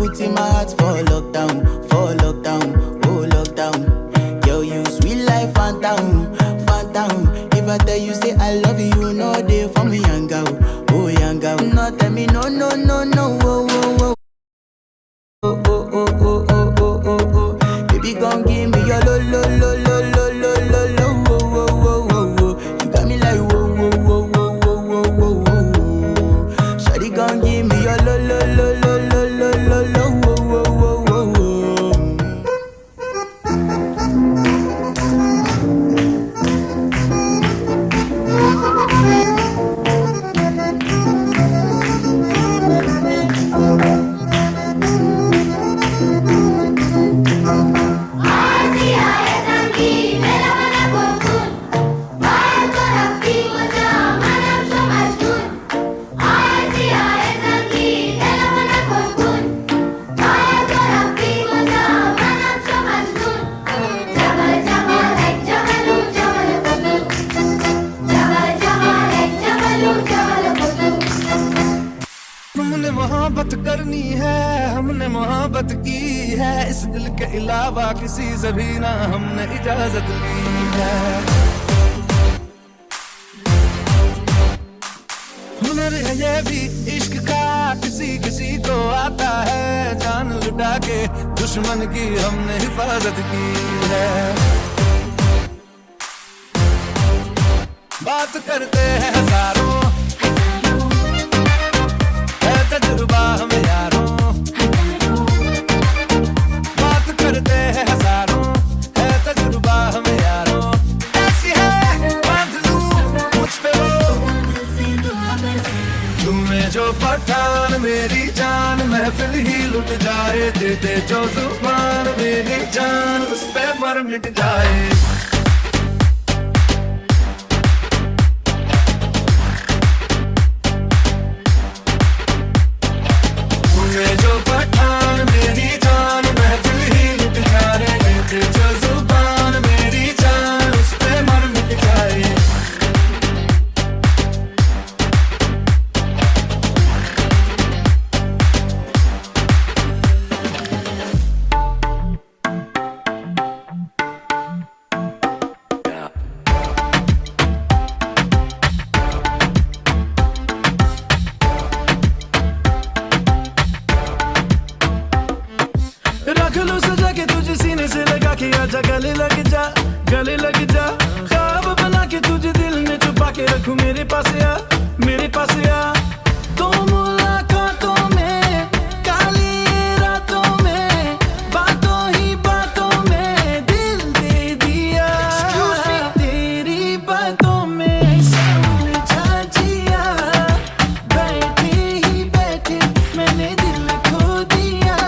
put in my heart for lockdown, oh lockdown. Yo, you sweet life, phantom, phantom. If I tell you say I love you, you know they for me young girl, oh young girl. No tell me no, no, no, no, oh, oh, oh. Oh, oh, oh, oh, oh, oh, oh, oh. Baby, gon' give me your lo, lo, lo, lo, lo, lo, lo, lo, oh, oh, oh, oh, oh. You got me like whoa, whoa, whoa, whoa, whoa, whoa, whoa, whoa. Shawty gon' give me your lo, lo, lo, lo, lo, lo, lo, lo, oh, oh, oh, oh, oh. हमने मोहब्बत करनी है, हमने मोहब्बत की है, इस दिल के अलावा किसी से भी ना हमने इजाजत ली है। हुनर है ये भी इश्क का, किसी किसी को आता है, जान लुटा के दुश्मन की हमने हिफाजत की है। बात करते हैं हजारों, तजुर्बा हमें यारों, बात करते हैं हजारों, है तजुर्बा हमें यारों। ऐसी है बांध लूं मुझ पे वो, तुम्हें जो पठान मेरी जान, महफिल ही लुट जाए, दे दे जो जुबान मेरी जान, उस पे मर मिट जाए। जो पठान मेरी जान, महफिल ही लुट जाए, जो जुबान मेरी जान, उस पे मर मिट जाए। रख लो सजा के तुझे सीने से लगा के, आजा गले लग जा, गले लग जा। ख्वाब बना के तुझे दिल में छुपा के रखूं, मेरे पास आ, मेरे पास आ। तो मुलाकातों में, काली रातों में, बातों ही बातों में दिल दे दिया, तेरी बातों में समझा जिया। बैठे ही बैठे मैंने दिल खो दिया,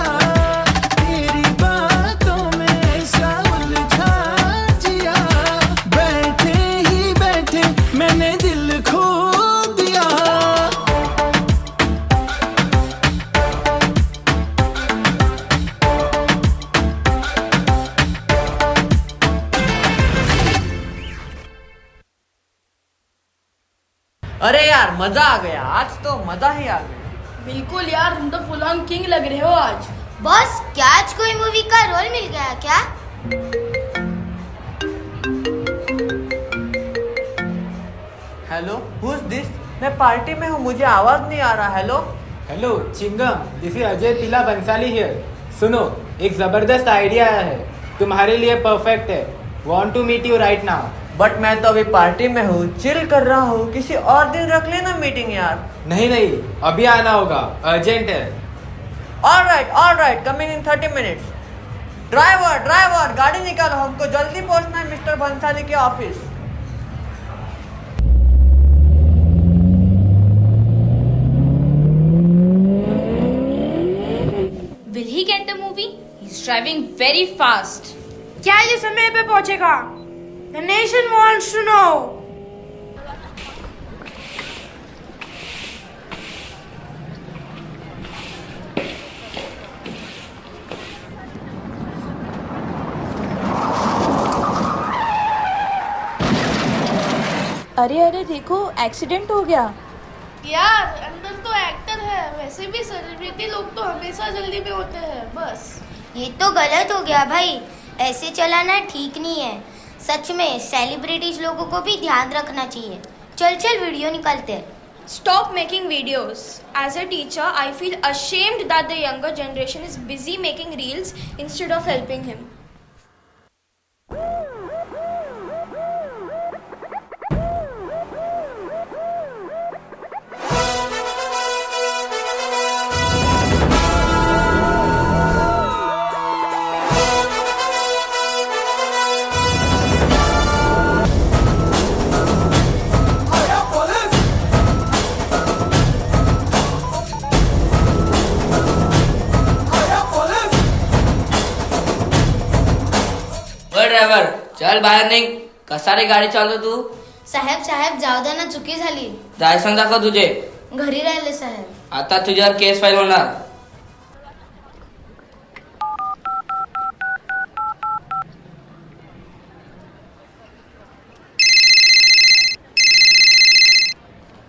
मैंने दिल खो दिया। अरे यार मजा आ गया, आज तो मजा ही आ गया। बिल्कुल यार, तुम तो फुल ऑन किंग लग रहे हो आज। बॉस, क्या आज कोई मूवी का रोल मिल गया क्या? Hello, who is this? मैं पार्टी में हूँ, मुझे आवाज नहीं आ रहा। हेलो हेलो चिंगम, this is Ajay Tila Bansali here. सुनो, एक जबरदस्त आइडिया आया है, तुम्हारे लिए परफेक्ट है। Want to meet you right now. But मैं तो अभी पार्टी में हूँ, चिल कर रहा हूँ, किसी और दिन रख लेना मीटिंग यार। नहीं नहीं, अभी आना होगा, अर्जेंट है। Alright, coming in 30 minutes. Driver गाड़ी निकालो, हमको जल्दी पहुंचना है मिस्टर बंसाली के office. Will he get the movie? He's driving very fast. क्या ये समय पे पहुंचेगा? The nation wants to know. अरे देखो, एक्सीडेंट हो गया। यार अंदर तो एक्टर है, वैसे भी सेलिब्रिटी लोग तो हमेशा जल्दी में होते हैं बस। ये तो गलत हो गया भाई, ऐसे चलाना ठीक नहीं है। सच में सेलिब्रिटीज लोगों को भी ध्यान रखना चाहिए। चल चल वीडियो निकालते हैं। Stop making videos. As a teacher, I feel ashamed that the younger generation is busy making reels instead of helping him. Driver चल बाहेर निघ. कसा रे गाडी चालव तू? साहेब साहेब जाऊ द्या ना, चुकी झाली. लायसन दाखव तुझे. घरी राहिले साहेब. आता तुझ्यावर केस फाईल होणार.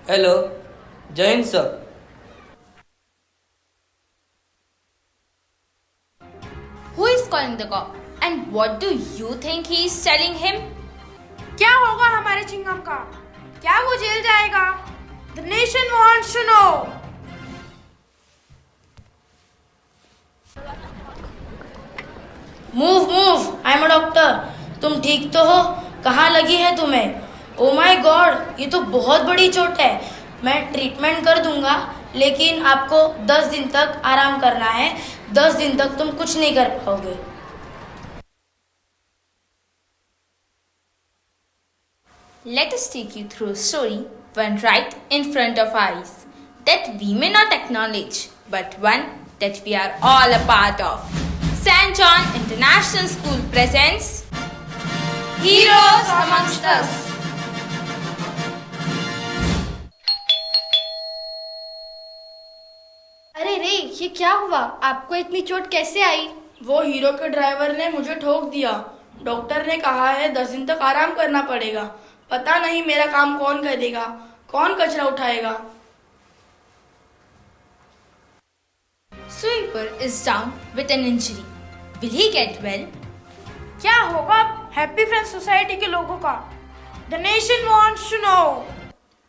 हॅलो, जय Hind sir. Who is calling the cop? And what do you think he is telling him? क्या होगा हमारे चिंगम का? क्या वो जेल जाएगा? The nation wants to know. Move move, I am a doctor. तुम ठीक तो हो? कहाँ लगी है तुम्हें? ओ माय गॉड, ये तो बहुत बड़ी चोट है. मैं ट्रीटमेंट कर दूंगा, लेकिन आपको 10 दिन तक आराम करना है. 10 दिन तक तुम कुछ नहीं कर पाओगे. Let us take you through a story one right in front of our eyes that we may not acknowledge, but one that we are all a part of. St. John International School presents Heroes Amongst Us. अरे रे, ये क्या हुआ? आपको इतनी चोट कैसे आई? वो हीरो के ड्राइवर ने मुझे ठोक दिया. डॉक्टर ने कहा है 10 दिन तक आराम करना पड़ेगा. पता नहीं मेरा काम कौन करेगा, कौन कचरा उठाएगा. Sweeper is down with an injury. Will he get well? क्या होगा हैप्पी फ्रेंड्स सोसाइटी के लोगों का? The nation wants to know.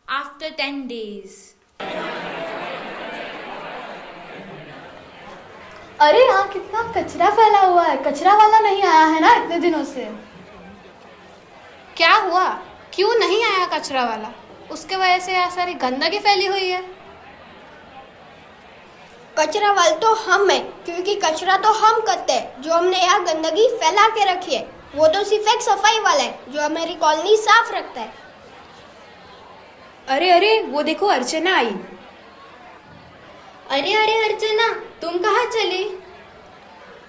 After 10 days. अरे यहाँ कितना कचरा फैला हुआ है. कचरा वाला नहीं आया है ना इतने दिनों से. क्या हुआ? क्यों नहीं आया कचरा वाला? उसके वजह से यहाँ सारी गंदगी फैली हुई है. कचरा वाले तो हम हैं, क्योंकि कचरा तो हम करते हैं. जो हमने यहाँ गंदगी फैला के रखी है, वो तो सिर्फ एक सफाई वाला है जो हमारी कॉलोनी साफ रखता है. अरे अरे, वो देखो अर्चना आई. अरे अरे अर्चना, तुम कहाँ चली?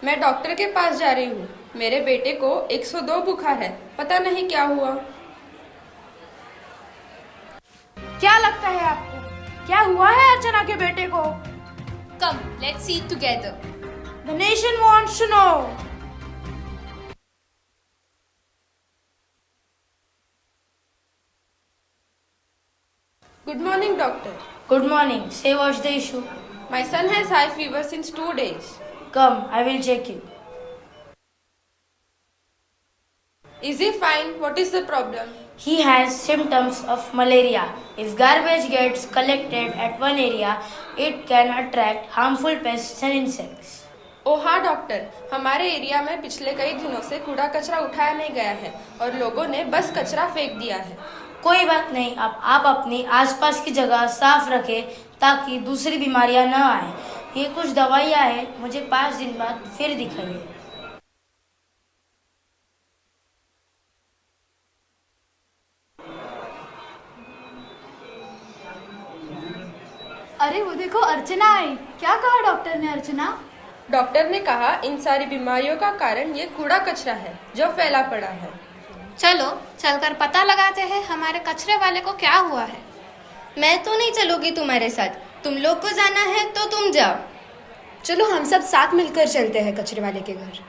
मैं डॉक्टर के पास जा रही हूँ. मेरे बेटे को 102 बुखार है. पता नहीं क्या हुआ. क्या लगता है आपको? क्या हुआ है अर्चना के बेटे को? Come, let's see it together. The nation wants to know. Good morning, doctor. Good morning. Say what's the issue? My son has high fever since 2 days. Come, I will check you. Is he fine? What is the problem? He has symptoms of malaria. If garbage gets collected at one area, it can attract harmful pests and insects. ओह हाँ doctor, हमारे area में पिछले कई दिनों से कूड़ा कचरा उठाया नहीं गया है और लोगों ने बस कचरा फेंक दिया है. कोई बात नहीं, आप अपनी आसपास की जगह साफ रखें ताकि दूसरी बीमारियां न आए. ये कुछ दवाइयाँ हैं, मुझे 5 दिन बाद फिर दिखाइए. अरे वो देखो अर्चना आई. क्या कहा डॉक्टर ने अर्चना? डॉक्टर ने कहा इन सारी बीमारियों का कारण ये कूड़ा कचरा है जो फैला पड़ा है. चलो चलकर पता लगाते हैं हमारे कचरे वाले को क्या हुआ है. मैं तो नहीं चलूंगी तुम्हारे साथ. तुम लोग को जाना है तो तुम जाओ. चलो हम सब साथ मिलकर चलते हैं कचरे वाले के घर.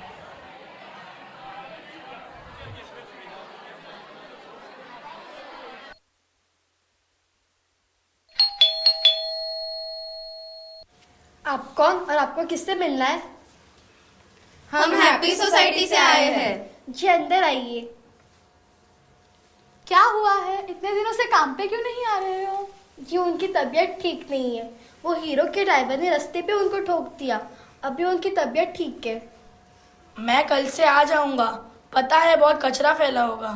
आप कौन और आपको किससे मिलना है? हम हैप्पी सोसाइटी से आए हैं। जी अंदर आइए। क्या हुआ है? इतने दिनों से काम पे क्यों नहीं आ रहे हो? जी उनकी तबीयत ठीक नहीं है। वो हीरो के ड्राइवर ने रास्ते पे उनको ठोक दिया। अभी उनकी तबीयत ठीक है। मैं कल से आ जाऊंगा। पता है बहुत कचरा फैला होगा।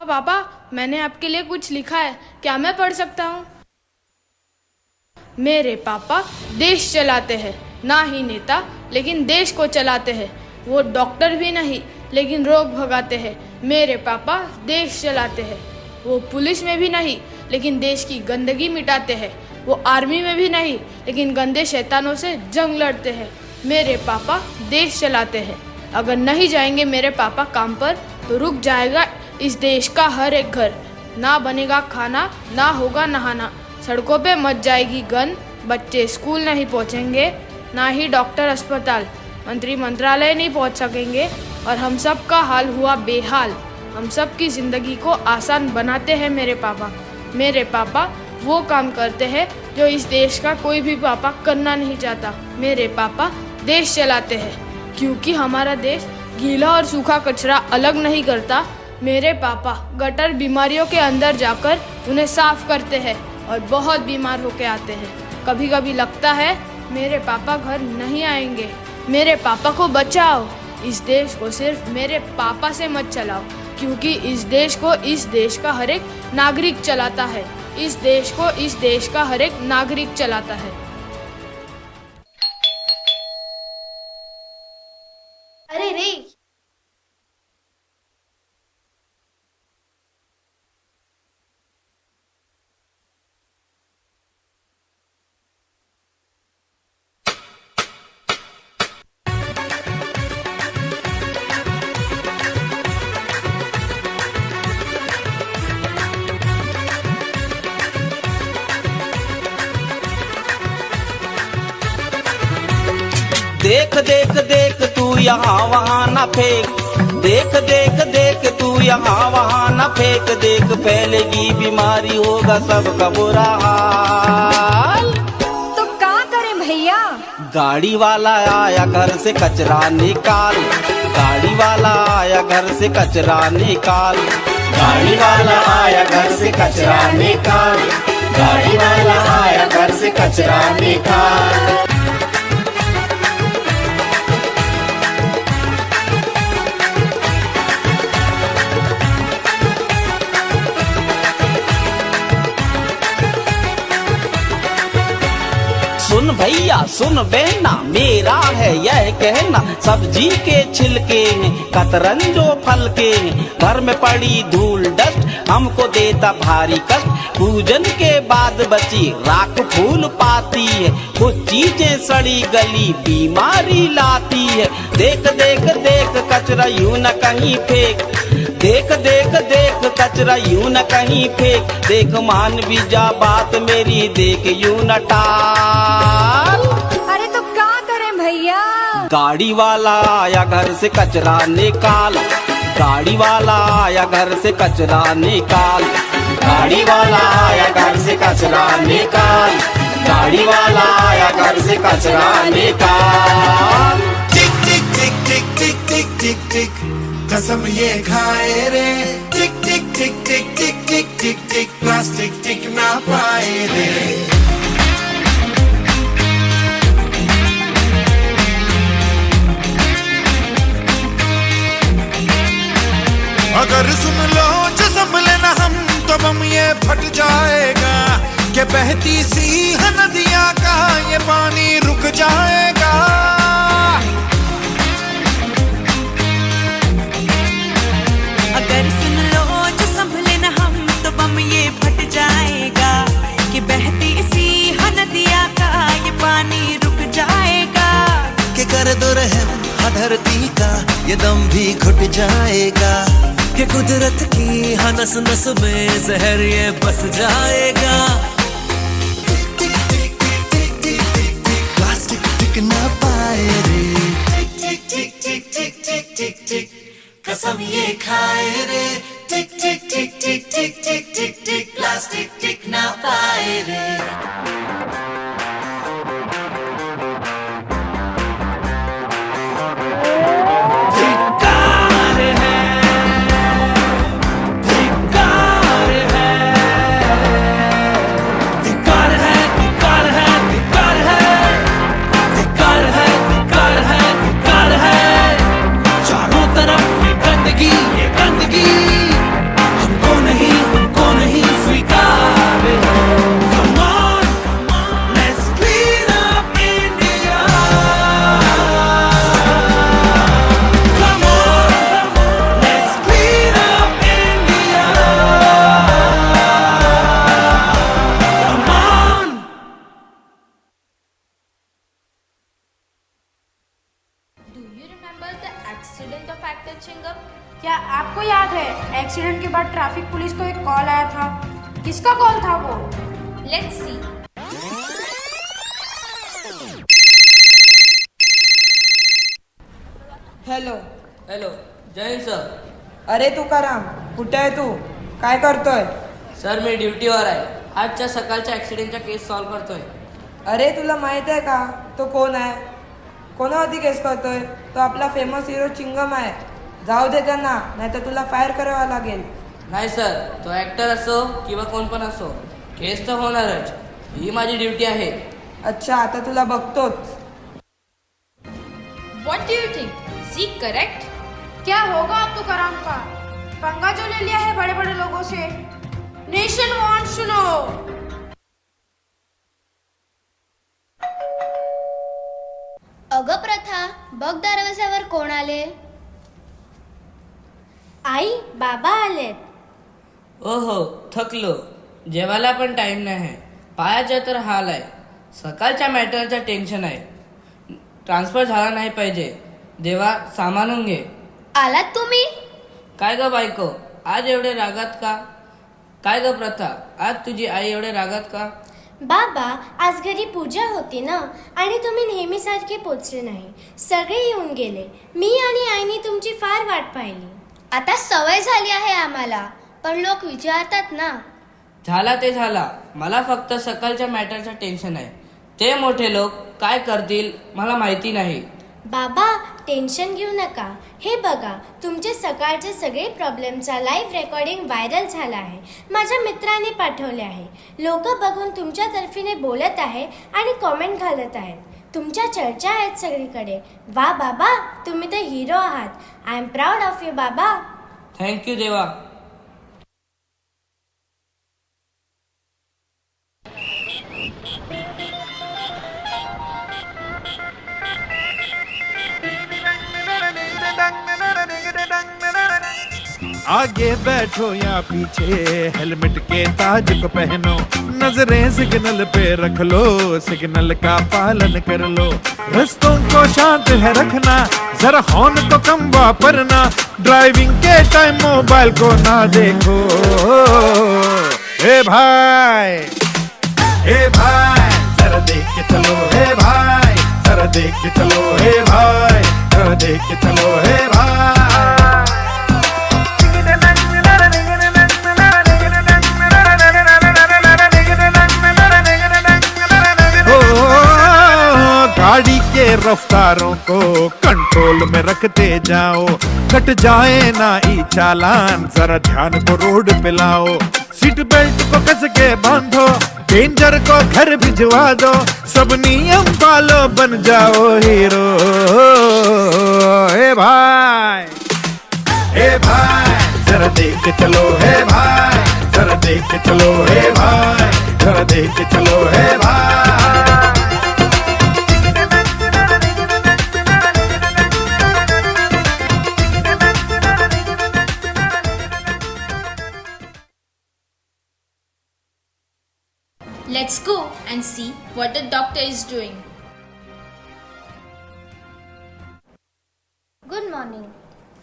पापा, मैंने आपके लिए कुछ लिखा है, क्या मैं पढ़ सकता हूँ? मेरे पापा देश चलाते हैं, ना ही नेता लेकिन देश को चलाते हैं। वो डॉक्टर भी नहीं लेकिन रोग भगाते हैं। मेरे पापा देश चलाते हैं। वो पुलिस में भी नहीं लेकिन देश की गंदगी मिटाते हैं। वो आर्मी में भी नहीं लेकिन गंदे शैतानों से जंग लड़ते हैं। मेरे पापा देश चलाते हैं। अगर नहीं जाएंगे मेरे पापा काम पर तो रुक जाएगा इस देश का हर एक घर। ना बनेगा खाना, ना होगा नहाना, सड़कों पे मच जाएगी गंद, बच्चे स्कूल नहीं पहुंचेंगे, ना ही डॉक्टर अस्पताल, मंत्री मंत्रालय नहीं पहुंच सकेंगे और हम सब का हाल हुआ बेहाल। हम सब की ज़िंदगी को आसान बनाते हैं मेरे पापा। मेरे पापा वो काम करते हैं जो इस देश का कोई भी पापा करना नहीं चाहता। मेरे पापा देश चलाते हैं क्योंकि हमारा देश गीला और सूखा कचरा अलग नहीं करता। मेरे पापा गटर बीमारियों के अंदर जाकर उन्हें साफ करते हैं और बहुत बीमार होके आते हैं। कभी कभी लगता है मेरे पापा घर नहीं आएंगे। मेरे पापा को बचाओ। इस देश को सिर्फ मेरे पापा से मत चलाओ क्योंकि इस देश को इस देश का हर एक नागरिक चलाता है। इस देश को इस देश का हर एक नागरिक चलाता है। अरे रे, देख देख देख तू यहाँ वहाँ न फेंक। देख देख देख तू यहाँ वहाँ न फेंक। देख फैलेगी बीमारी, होगा सबका बुरा हाल। तो क्या करें भैया? गाड़ी वाला आया घर से कचरा निकाल। गाड़ी वाला आया घर से कचरा निकाल। गाड़ी वाला आया घर से कचरा निकाल। गाड़ी वाला आया घर से कचरा निकाल। सुन भैया सुन बहना, मेरा है यह कहना, सब्जी के छिलके हैं, कतरन जो फल के हैं, घर में पड़ी धूल डस्ट हमको देता भारी कष्ट। पूजन के बाद बची राख फूल पाती है, कुछ चीजें सड़ी गली बीमारी लाती है। देख देख देख कचरा यूं न कहीं फेंक। देख देख देख कचरा यूं न कहीं फेंक। देख मान भी जा बात मेरी, देख यूं न टाल। अरे तो क्या करें भैया? गाड़ी वाला आया घर से कचरा निकाल। गाड़ी वाला आया घर से कचरा निकाल। गाड़ी वाला आया घर से कचरा निकाल। गाड़ी वाला आया घर से कचरा निकाल। टिक टिक टिक टिक टिक टिक टिक टिक कसम ये खाए रे। टिक टिक टिक टिक टिक टिक टिक टिक प्लास्टिक टिक ना पाए रे। अगर सुन लो जो संभले ना हम तो बम ये फट जाएगा। कि बहती सी है नदियाँ का ये पानी रुक जाएगा। अगर सुन लो जो संभले न हम तो बम ये फट जाएगा। कि बहती सी है नदियाँ का ये पानी रुक जाएगा। कि कर दो रहम धरती का ये दम भी घुट जाएगा। कि कुदरत की नस नस में जहर ये बस जाएगा। प्लास्टिक टिक ना पाए रे। टिक टिक टिक टिक टिक टिक टिक कसम ये खाए रे। टिक टिक टिक टिक टिक टिक टिक टिक प्लास्टिक टिक ना पाए रे। क्या आपको याद है एक्सीडेंट के बाद ट्रैफिक पुलिस को एक कॉल आया था? किसका कॉल था वो? Let's see. हॅलो. हॅलो, जय हिंद सर. अरे तुकाराम, कुठे आहे तू? काय करतोय? सर मी ड्युटीवर आहे. आजच्या सकाळच्या ॲक्सिडेंटचा केस सॉल्व्ह करतोय. अरे तुला माहित आहे का तो कोण आहे? कोणावरती केस करतोय? तो आपला फेमस हिरो चिंगम आहे. जाऊ दे त्यांना, नाहीतर तुला फायर करावा लागेल. नाही सर, तो ॲक्टर असो किंवा कोण पण असो, केस तर होणारच. ही माझी ड्युटी आहे. अच्छा, आता तुला बघतोच. What do you think? See, correct? क्या होगा अब तुकाराम का? पंगा जो ले लिया है बड़े बड़े लोगों से. Nation wants to know. अगं प्रथा, बघ दरवाजावर कोण आले? आई, बाबा आलेत. ओहो, थकलो. जेवायला पण टाइम नाही आहे. पायाचा तर हाल आहे. सकाळच्या मॅटरचं टेन्शन आहे. ट्रान्सफर झाला नाही पाहिजे. देवा सामानून घे. आलात तुम्ही? काय ग बायको, आज एवढे रागात का? काय ग प्रथा, आज तुझी आई एवढे रागात का? बाबा, आज घरी पूजा होती ना, आणि तुम्ही नेहमीसारखे पोचले नाही. सगळे येऊन गेले. मी आणि आईने तुमची फार वाट पाहिली. आता सवय झाली आहे आम्हाला, पण लोक विचारतात ना. झाला ते झाला. मला फक्त सकाळच्या मॅटरचं टेन्शन आहे. ते मोठे लोक काय करतील मला माहिती नाही. बाबा, टेन्शन घेऊ नका. हे बघा, तुमचे सकाळचे सगळे प्रॉब्लेमचा लाईव्ह रेकॉर्डिंग व्हायरल झाला आहे. माझ्या मित्राने पाठवले आहे. लोक बघून तुमच्या तर्फीने बोलत आहे आणि कॉमेंट घालत आहेत. तुमच्या चर्चा आहेत सगळीकडे. वा बाबा, तुम्ही तर हिरो आहात. I am proud of you बाबा. थँक्यू देवा. आगे बैठो या पीछे, हेलमेट के ताज को पहनो. नजरें सिग्नल पे रख लो, सिग्नल का पालन कर लो. रस्तों को शांत है रखना, जरा हॉर्न तो कम वापरना. ड्राइविंग के टाइम मोबाइल को ना देखो. ए भाई, ए भाई, जरा देख के चलो. ए भाई, जरा देख के चलो. ए भाई, जरा देख के चलो. ए भाई. गाड़ी के रफ्तारों को कंट्रोल में रखते जाओ. कट जाए ना ई चालान, जरा ध्यान को रोड पे लाओ. सीट बेल्ट को कस के बांधो, डेंजर को घर भिजवा दो. सब नियम फॉलो, बन जाओ हीरो. ए भाई, ए भाई, जरा देख के चलो. ए भाई, जरा देख के चलो. ए भाई, जरा देख के चलो. ए भाई. Let's go and see what the doctor is doing. Good morning.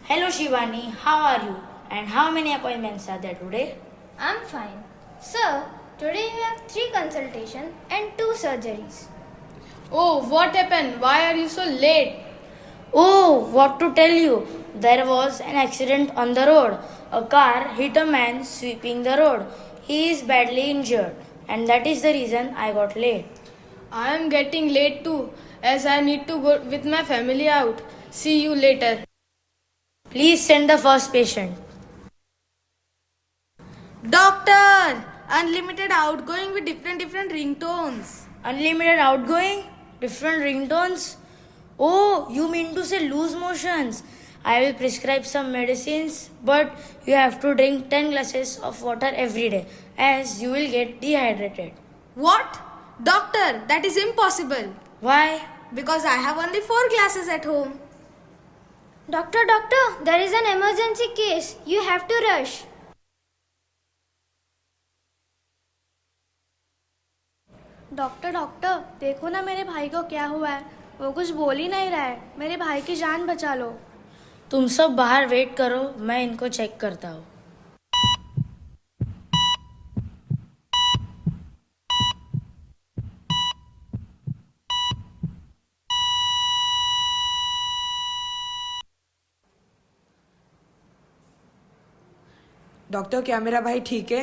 Hello Shivani, how are you? And how many appointments are there today? I'm fine. Sir, today you have 3 consultations and 2 surgeries. Oh, what happened? Why are you so late? Oh, what to tell you? There was an accident on the road. A car hit a man sweeping the road. He is badly injured, and that is the reason I got late. I am getting late too, as I need to go with my family out. See you later. Please send the first patient. Doctor! Unlimited outgoing with different ringtones. Unlimited outgoing? Different ringtones? Oh, you mean to say loose motions? I will prescribe some medicines, but you have to drink 10 glasses of water every day, as you will get dehydrated. What? Doctor, that is impossible. Why? Because I have only 4 glasses at home. Doctor, there is an emergency case. You have to rush. Doctor, देखो ना मेरे भाई को क्या हुआ है. वो कुछ बोल ही नहीं रहा है. मेरे भाई की जान बचा लो. तुम सब बाहर वेट करो, मैं इनको चेक करता हूँ। डॉक्टर, क्या मेरा भाई ठीक है?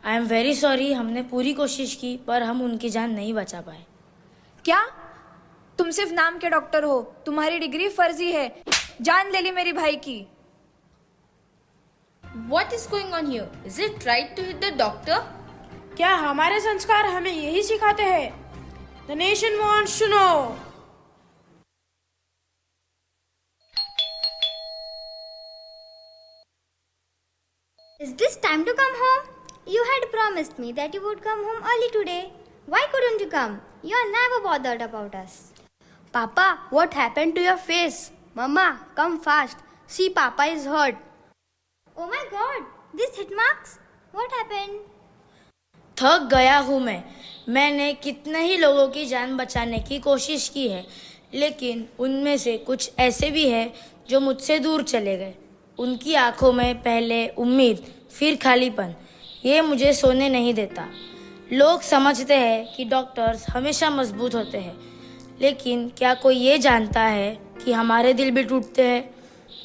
आई एम वेरी सॉरी, हमने पूरी कोशिश की पर हम उनकी जान नहीं बचा पाए। क्या तुम सिर्फ नाम के डॉक्टर हो? तुम्हारी डिग्री फर्जी है। जान ले ली मेरी भाई की। What is going on here? Is it right to hit the doctor? क्या हमारे संस्कार हमें यही सिखाते हैं? The nation wants to know. Is this time to come home? You had promised me that you would come home early today. Why couldn't you come? You are never bothered about us. Papa, what happened to your face? Mama, come fast. See, Papa is hurt. Oh my God, these hit marks? What happened? थक गया हूँ मैंने कितने ही लोगों की जान बचाने की कोशिश की है, लेकिन उनमें से कुछ ऐसे भी हैं जो मुझसे दूर चले गए। उनकी आंखों में पहले उम्मीद, फिर खालीपन, ये मुझे सोने नहीं देता। लोग समझते हैं कि डॉक्टर्स हमेशा मजबूत होते हैं, लेकिन क्या कोई ये जानता है कि हमारे दिल भी टूटते हैं?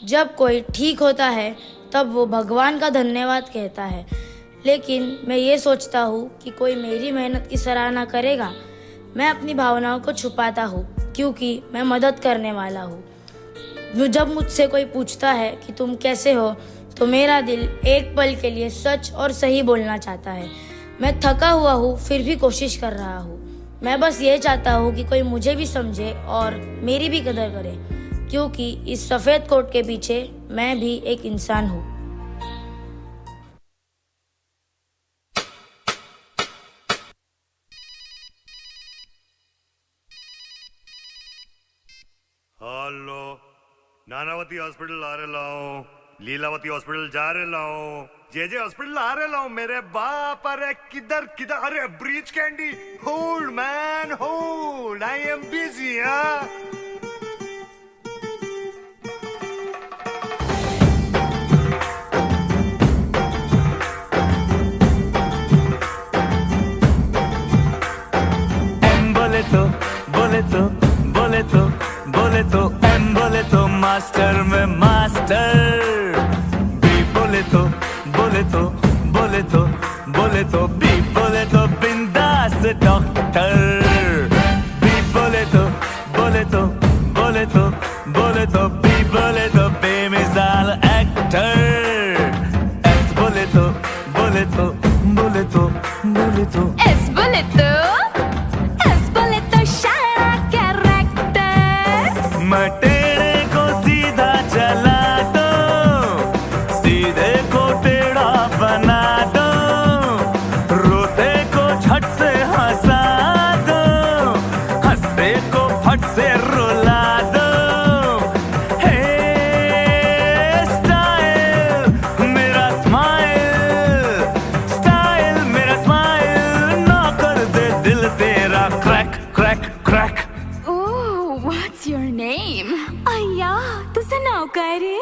जब कोई ठीक होता है तब वो भगवान का धन्यवाद कहता है, लेकिन मैं ये सोचता हूँ कि कोई मेरी मेहनत की सराहना करेगा। मैं अपनी भावनाओं को छुपाता हूँ क्योंकि मैं मदद करने वाला हूँ। जब मुझसे कोई पूछता है कि तुम कैसे हो, तो मेरा दिल एक पल के लिए सच और सही बोलना चाहता है। मैं थका हुआ हूँ फिर भी कोशिश कर रहा हूँ। मैं बस ये चाहता हूँ कि कोई मुझे भी समझे और मेरी भी कदर करे, क्योंकि इस सफ़ेद कोट के पीछे मैं भी एक इंसान हूँ। हेलो, नानावती हॉस्पिटल आ रहे लाओ, लीलावती हॉस्पिटल जा रहे लाओ, जे हॉस्पिटल आ रहे लाओ मेरे बाप। अरे किधर किधर, अरे Breach Candy, hold man hold, I am busy. M बोले तो मास्टर में मास्टर, बी बोले तो बी बोले तो बिंदास डॉक्टर, बी बोले तो बी बोले तो बेमिसाल एक्टर, एस बोले तो एस बोले तो शायरा कैरेक्टर। मैं टेढ़े को सीधा चला दो, सीधे को टेढ़ा बना दो, रोते को झट से हंसा दो, हंसते को फट से रुला दो। हे स्टाइल मेरा स्माइल ना कर दे दिल तेरा crack crack crack. Oh, what's your name? अय्या, तुझं नाव काय रे?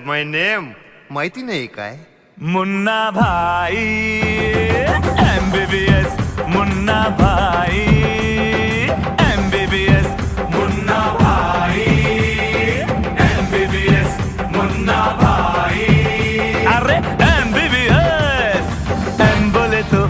माय नेम माहिती नाही काय? मुन्ना भाई, MBBS मुन्ना भाई, MBBS मुन्ना भाई, MBBS मुन्ना भाई। अरे MBBS, M बोले तो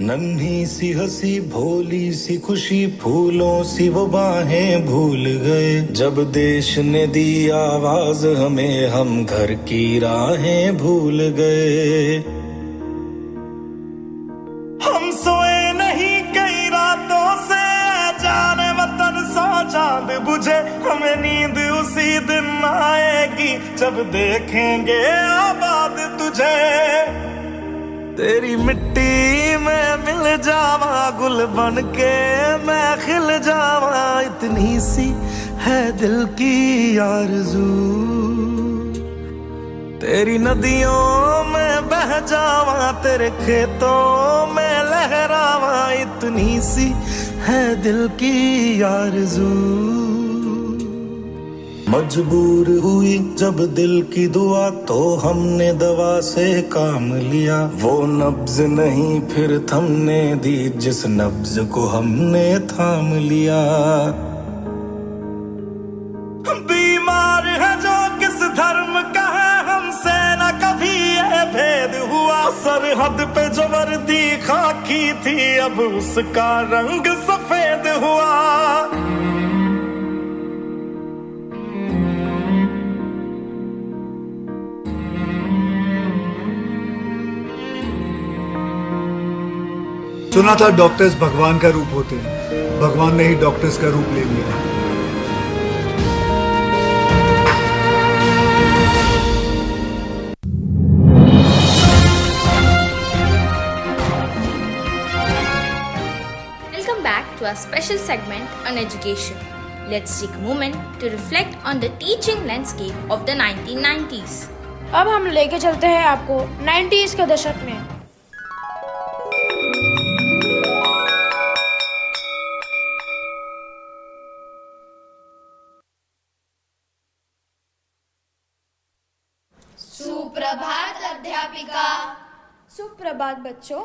नन्ही सी हंसी भोली सी खुशी फूलों सी वो बाहें भूल गए। जब देश ने दी आवाज हमें हम घर की राहें भूल गए। हम सोए नहीं कई रातों से जाने वतन सौ चांद बुझे। हमें नींद उसी दिन आएगी जब देखेंगे आबाद तुझे। तेरी मिट्टी में मिल जावा गुल बन के मैं खिल जावा। इतनी सी है दिल की आरज़ू। तेरी नदियों में बह जावा तेरे खेतों में लहरावा। इतनी सी है दिल की आरज़ू। मजबूर हुई जब दिल की दुआ तो हमने दवा से काम लिया। वो नब्ज नहीं फिर थमने दी जिस नब्ज को हमने थाम लिया। बीमार है जो किस धर्म का है हमसे न कभी ये भेद हुआ। सरहद पे जो वर्दी खाकी थी अब उसका रंग सफेद हुआ। सुना था डॉक्टर्स भगवान का रूप होते हैं, भगवान ने ही डॉक्टर्स का रूप ले लिया। Welcome back to our special segment on education. Let's take a moment to reflect on the teaching landscape of the 1990s. अब हम लेके चलते हैं आपको 90s के दशक में। सुप्रभात अध्यापिका। सुप्रभात बच्चों,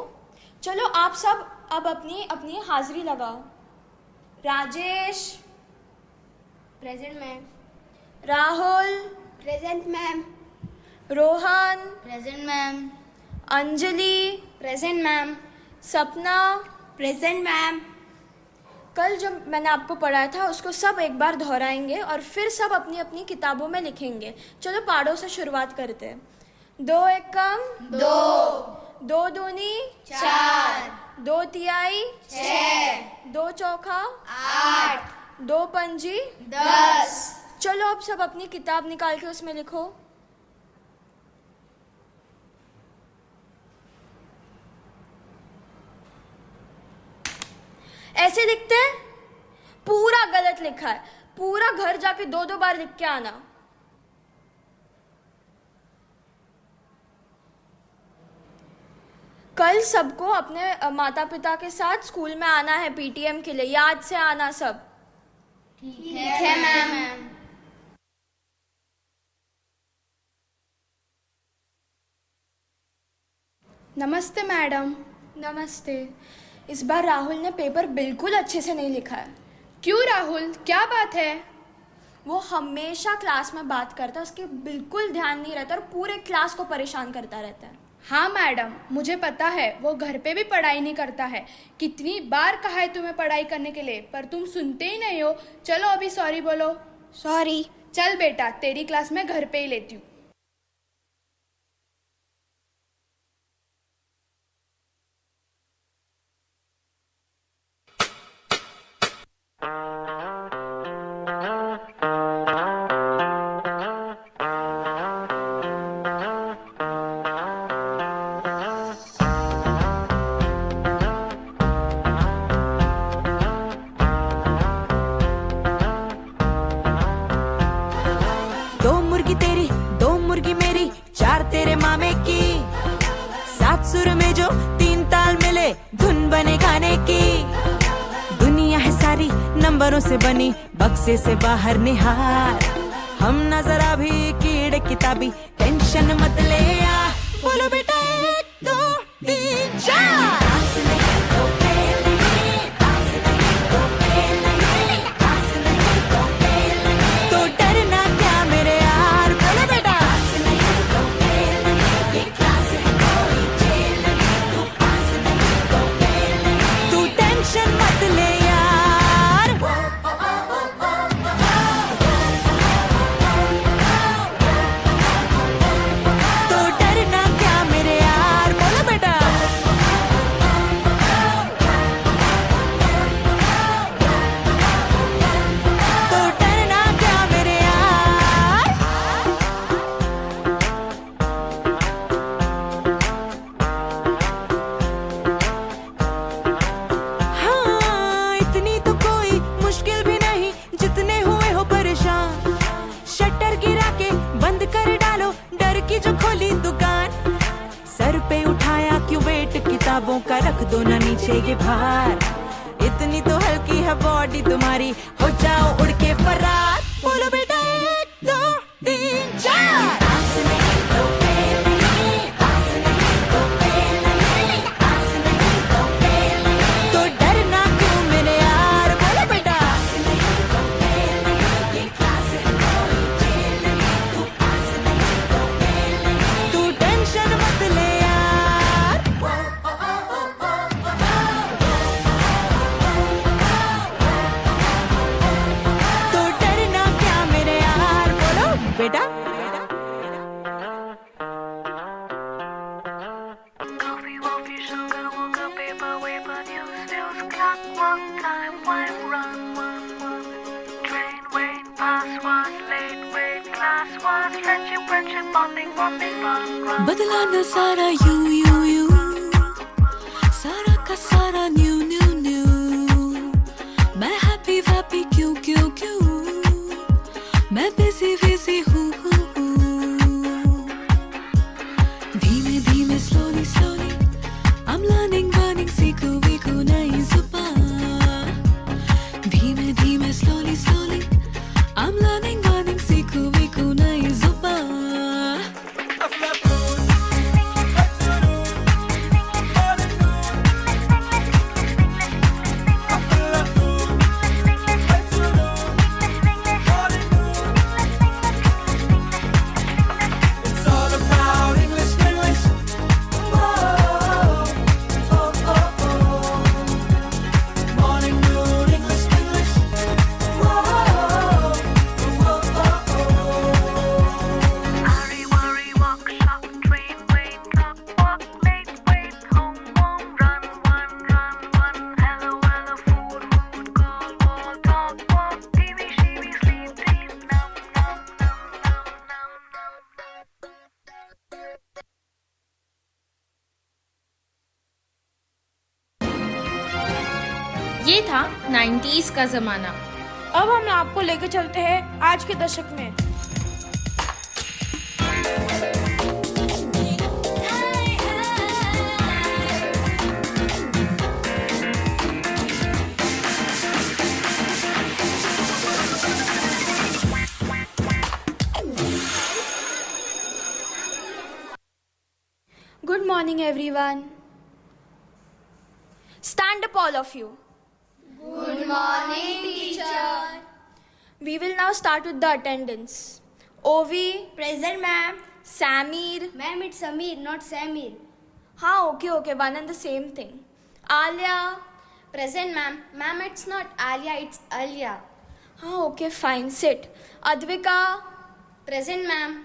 चलो आप सब अब अपनी अपनी हाजिरी लगाओ। Rajesh present ma'am. Rahul present ma'am. Rohan present ma'am. Anjali present ma'am. सपना प्रेजेंट मैम। कल जो मैंने आपको पढ़ाया था उसको सब एक बार दोहराएंगे और फिर सब अपनी अपनी किताबों में लिखेंगे। चलो पाढ़ों से शुरुआत करते हैं। 2 एकम 2, 2 दूनी 4, 2 तिहाई 6, 2 चौका 8, 2 पंजी 10। चलो अब सब अपनी किताब निकाल के उसमें लिखो। ऐसे लिखते हैं? पूरा गलत लिखा है। पूरा घर जाके 2-2 बार लिख के आना। कल सबको अपने माता पिता के साथ स्कूल में आना है पीटीएम के लिए। याद से आना सब। ठीक है मैम। नमस्ते मैडम। नमस्ते। इस बार राहुल ने पेपर बिल्कुल अच्छे से नहीं लिखा है। क्यों राहुल, क्या बात है? वो हमेशा क्लास में बात करता है, उसके बिल्कुल ध्यान नहीं रहता और पूरे क्लास को परेशान करता रहता है। हाँ मैडम, मुझे पता है वो घर पे भी पढ़ाई नहीं करता है। कितनी बार कहा है तुम्हें पढ़ाई करने के लिए, पर तुम सुनते ही नहीं हो। चलो अभी सॉरी बोलो। सॉरी। चल बेटा, तेरी क्लास मैं घर पे ही लेती हूँ। सुर में जो 3 ताल मिले धुन बने गाने की। दुनिया है सारी नंबरों से बनी, बक्से से बाहर निहार। हम नजर अभी कीड़े किताबी, टेंशन मत ले आ। बोलो बेटा 1 2 3 4। तो डरना क्या मेरे यार, बोलो बेटा। किताबों का रख दो ना नीचे ये भार, इतनी तो हल्की है बॉडी तुम्हारी, हो जाओ उड़ के फरार। बोलो बेटा 1 2 3 4। तो डरना क्यों मेरे यार, बोलो बेटा। तू टेंशन मत ले यार, तो डरना क्या मेरे यार, बोलो बेटा। बदला न सारा यू सारा का सारा न्यू मैं हैप्पी वैप्पी क्यों मैं बिजी हूँ। धीमे धीमे slowly I'm learning सीखो नई जुबान। धीमे धीमे slowly I'm learning सीखो नई जुबान। ये था 90s का जमाना। अब हम आपको लेकर चलते हैं आज के दशक में। Good morning, everyone. Stand up, all of you. Good morning, teacher. We will now start with the attendance. Ovi. Present, ma'am. Samir. Ma'am, it's Samir, not Samir. हाँ, okay, one and the same thing. Alia. Present, ma'am. Ma'am, it's not Alia, it's Alia. हाँ, okay, fine. Sit. Advika. Present, ma'am.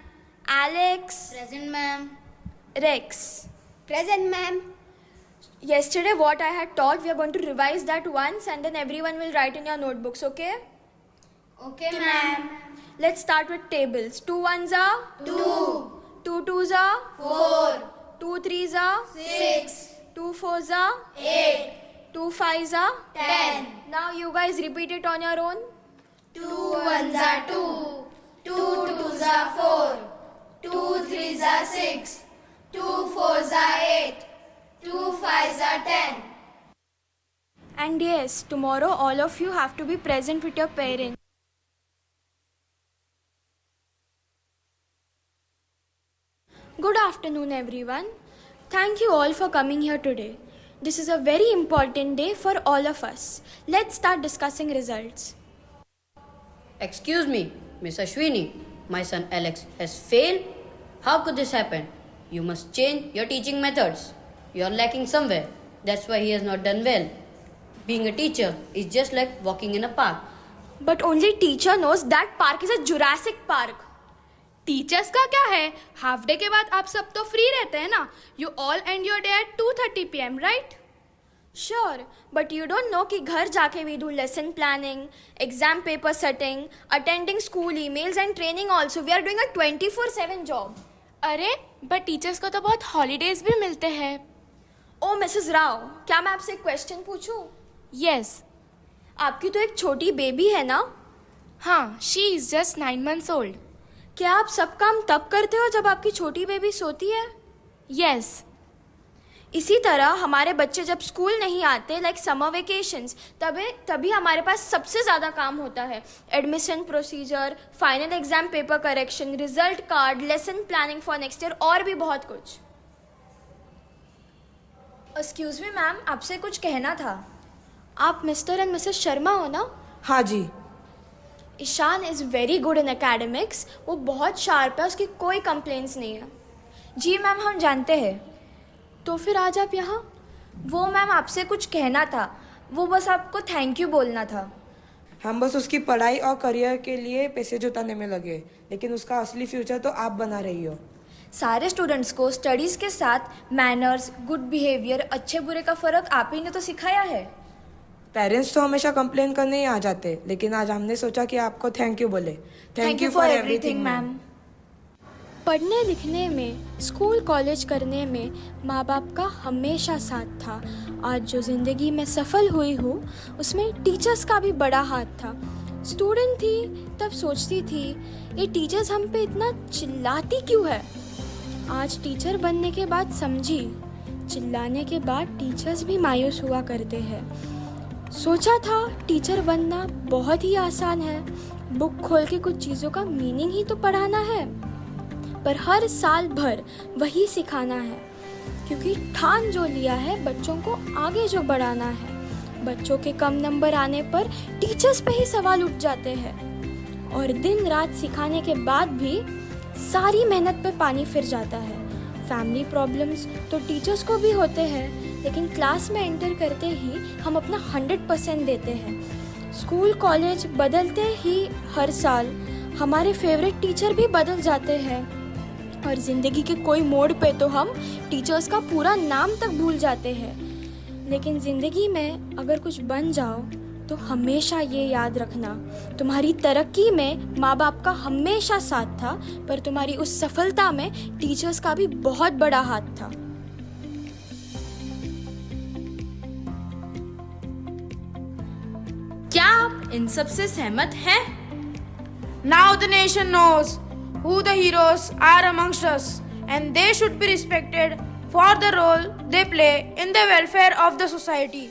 Alex. Present, ma'am. Rex. Present, ma'am. Yesterday what I had taught, we are going to revise that once and then everyone will write in your notebooks, okay? Okay, ma'am. Let's start with tables. 2 1s are 2. 2 2s are 4. 2 3s are 6. 2 4s are 8. 2 5s are 10. Now you guys repeat it on your own. 2 1s are 2. 2 2s are 4. 2 3s are 6. 2 4s are 8. 2 5s are 10. And yes, tomorrow all of you have to be present with your parents. Good afternoon, everyone. Thank you all for coming here today. This is a very important day for all of us. Let's start discussing results. Excuse me, Miss Ashwini. My son Alex has failed. How could this happen? You must change your teaching methods. You are lacking somewhere. That's why he has not done well. Being a teacher is just like walking in a park. But only teacher knows that park is a Jurassic Park. Teachers का क्या है, half day के बाद आप सब तो free रहते हैं ना. You all and your day at 2:30 PM, right? Sure, but you don't know कि घर जाके we do lesson planning, exam paper setting, attending school emails and training also. We are doing a 24/7 job. अरे but teachers को तो बहुत holidays भी मिलते हैं. ओ मिसेस राव, क्या मैं आपसे एक क्वेश्चन पूछूं? यस. आपकी तो एक छोटी बेबी है ना? हाँ, she is just 9 months old. क्या आप सब काम तब करते हो जब आपकी छोटी बेबी सोती है? यस. इसी तरह हमारे बच्चे जब स्कूल नहीं आते लाइक समर वेकेशंस तभी हमारे पास सबसे ज़्यादा काम होता है। Admission procedure, final exam paper correction, result card, lesson planning for next year और भी बहुत कुछ। एक्सक्यूज मी मैम, आपसे कुछ कहना था। आप मिस्टर एंड मिसेस शर्मा हो ना? हाँ जी। Ishan is very good in academics, वो बहुत शार्प है, उसकी कोई कंप्लेंट्स नहीं है। जी मैम, हम जानते हैं। तो फिर आज आप यहाँ? वो मैम आपसे कुछ कहना था, वो बस आपको थैंक यू बोलना था। हम बस उसकी पढ़ाई और करियर के लिए पैसे जुटाने में लगे, लेकिन उसका असली फ्यूचर तो आप बना रही हो। सारे स्टूडेंट्स को स्टडीज़ के साथ मैनर्स, गुड बिहेवियर, अच्छे बुरे का फ़र्क आप ही ने तो सिखाया है। पेरेंट्स तो हमेशा कंप्लेन करने ही आ जाते, लेकिन आज हमने सोचा कि आपको थैंक यू बोले। Thank you for everything ma'am. पढ़ने लिखने में, स्कूल कॉलेज करने में माँ बाप का हमेशा साथ था। आज जो ज़िंदगी में सफल हुई हूँ उसमें टीचर्स का भी बड़ा हाथ था। स्टूडेंट थी तब सोचती थी ये टीचर्स हम पे इतना चिल्लाती क्यों है। आज टीचर बनने के बाद समझी, चिल्लाने के बाद टीचर्स भी मायूस हुआ करते हैं। सोचा था टीचर बनना बहुत ही आसान है, बुक खोल के कुछ चीज़ों का मीनिंग ही तो पढ़ाना है, पर हर साल भर वही सिखाना है, क्योंकि ठान जो लिया है बच्चों को आगे जो बढ़ाना है। बच्चों के कम नंबर आने पर टीचर्स पे ही सवाल उठ जाते हैं और दिन रात सिखाने के बाद भी सारी मेहनत पे पानी फिर जाता है। फैमिली प्रॉब्लम्स तो टीचर्स को भी होते हैं, लेकिन क्लास में एंटर करते ही हम अपना 100% देते हैं। स्कूल कॉलेज बदलते ही हर साल हमारे फेवरेट टीचर भी बदल जाते हैं और ज़िंदगी के कोई मोड़ पे तो हम टीचर्स का पूरा नाम तक भूल जाते हैं। लेकिन ज़िंदगी में अगर कुछ बन जाओ तो हमेशा ये याद रखना, तुम्हारी तरक्की में माँ बाप का हमेशा साथ था, पर तुम्हारी उस सफलता में टीचर्स का भी बहुत बड़ा हाथ था। क्या आप इन सब से सहमत हैं? Now the nation knows who the heroes are amongst us, and they should be respected for the role they play in the welfare of the society.